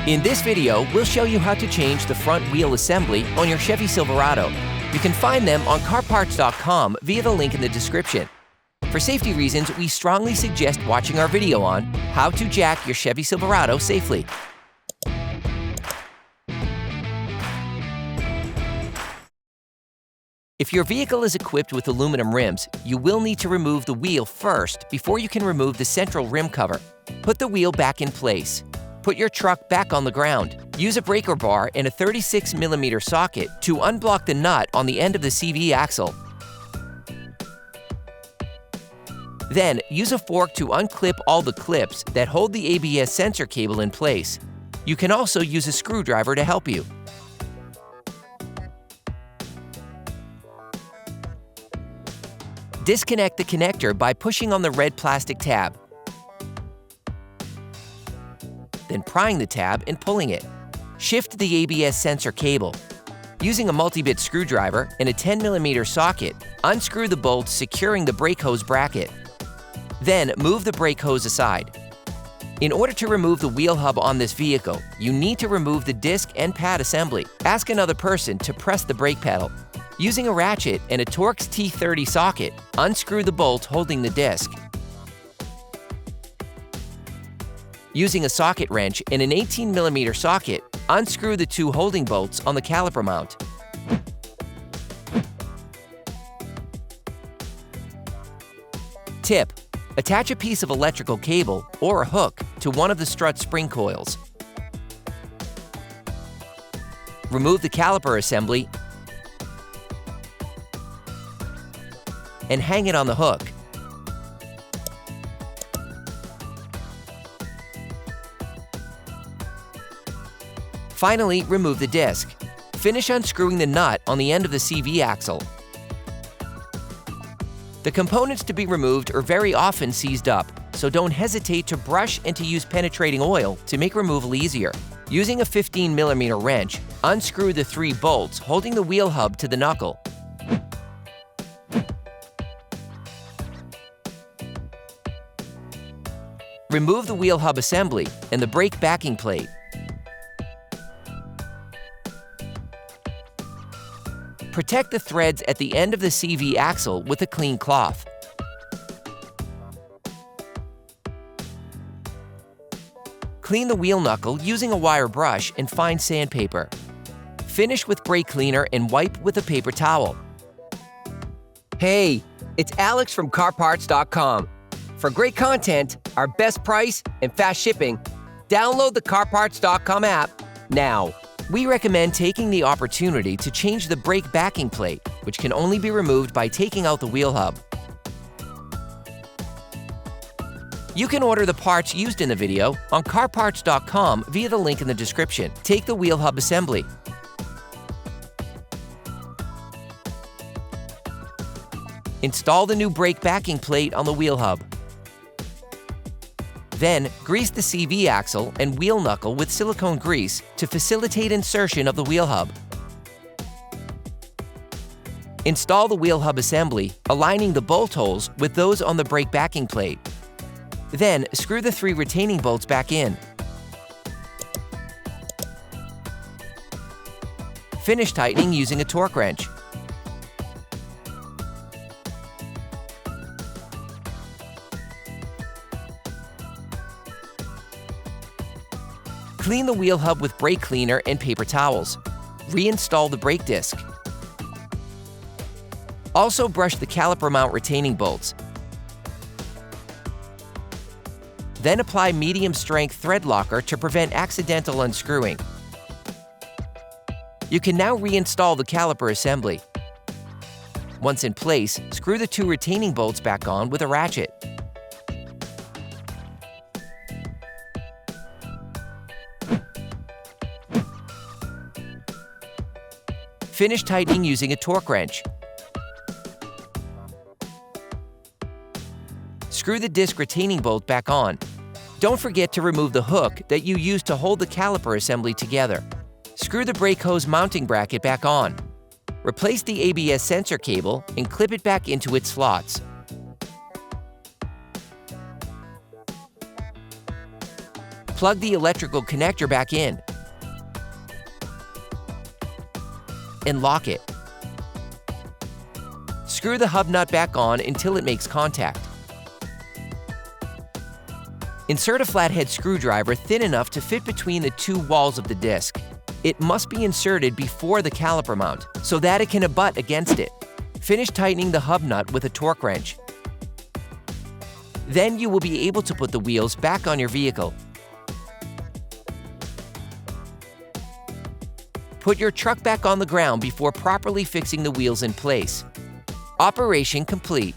In this video, we'll show you how to change the front wheel assembly on your Chevy Silverado. You can find them on CarParts.com via the link in the description. For safety reasons, we strongly suggest watching our video on how to jack your Chevy Silverado safely. If your vehicle is equipped with aluminum rims, you will need to remove the wheel first before you can remove the central rim cover. Put the wheel back in place. Put your truck back on the ground. Use a breaker bar and a 36mm socket to unblock the nut on the end of the CV axle. Then, use a fork to unclip all the clips that hold the ABS sensor cable in place. You can also use a screwdriver to help you. Disconnect the connector by pushing on the red plastic tab. Then prying the tab and pulling it. Shift the ABS sensor cable. Using a multi-bit screwdriver and a 10mm socket, unscrew the bolts securing the brake hose bracket. Then move the brake hose aside. In order to remove the wheel hub on this vehicle, you need to remove the disc and pad assembly. Ask another person to press the brake pedal. Using a ratchet and a Torx T30 socket, unscrew the bolt holding the disc. Using a socket wrench and an 18mm socket, unscrew the two holding bolts on the caliper mount. Tip: attach a piece of electrical cable or a hook to one of the strut spring coils. Remove the caliper assembly and hang it on the hook. Finally, remove the disc. Finish unscrewing the nut on the end of the CV axle. The components to be removed are very often seized up, so don't hesitate to brush and to use penetrating oil to make removal easier. Using a 15mm wrench, unscrew the 3 bolts holding the wheel hub to the knuckle. Remove the wheel hub assembly and the brake backing plate. Protect the threads at the end of the CV axle with a clean cloth. Clean the wheel knuckle using a wire brush and fine sandpaper. Finish with brake cleaner and wipe with a paper towel. Hey, it's Alex from CarParts.com. For great content, our best price, and fast shipping, download the CarParts.com app now. We recommend taking the opportunity to change the brake backing plate, which can only be removed by taking out the wheel hub. You can order the parts used in the video on CarParts.com via the link in the description. Take the wheel hub assembly. Install the new brake backing plate on the wheel hub. Then, grease the CV axle and wheel knuckle with silicone grease to facilitate insertion of the wheel hub. Install the wheel hub assembly, aligning the bolt holes with those on the brake backing plate. Then, screw the 3 retaining bolts back in. Finish tightening using a torque wrench. Clean the wheel hub with brake cleaner and paper towels. Reinstall the brake disc. Also brush the caliper mount retaining bolts. Then apply medium-strength thread locker to prevent accidental unscrewing. You can now reinstall the caliper assembly. Once in place, screw the 2 retaining bolts back on with a ratchet. Finish tightening using a torque wrench. Screw the disc retaining bolt back on. Don't forget to remove the hook that you used to hold the caliper assembly together. Screw the brake hose mounting bracket back on. Replace the ABS sensor cable and clip it back into its slots. Plug the electrical connector back in and lock it. Screw the hub nut back on until it makes contact. Insert a flathead screwdriver thin enough to fit between the two walls of the disc. It must be inserted before the caliper mount so that it can abut against it. Finish tightening the hub nut with a torque wrench. Then you will be able to put the wheels back on your vehicle. Put your truck back on the ground before properly fixing the wheels in place. Operation complete.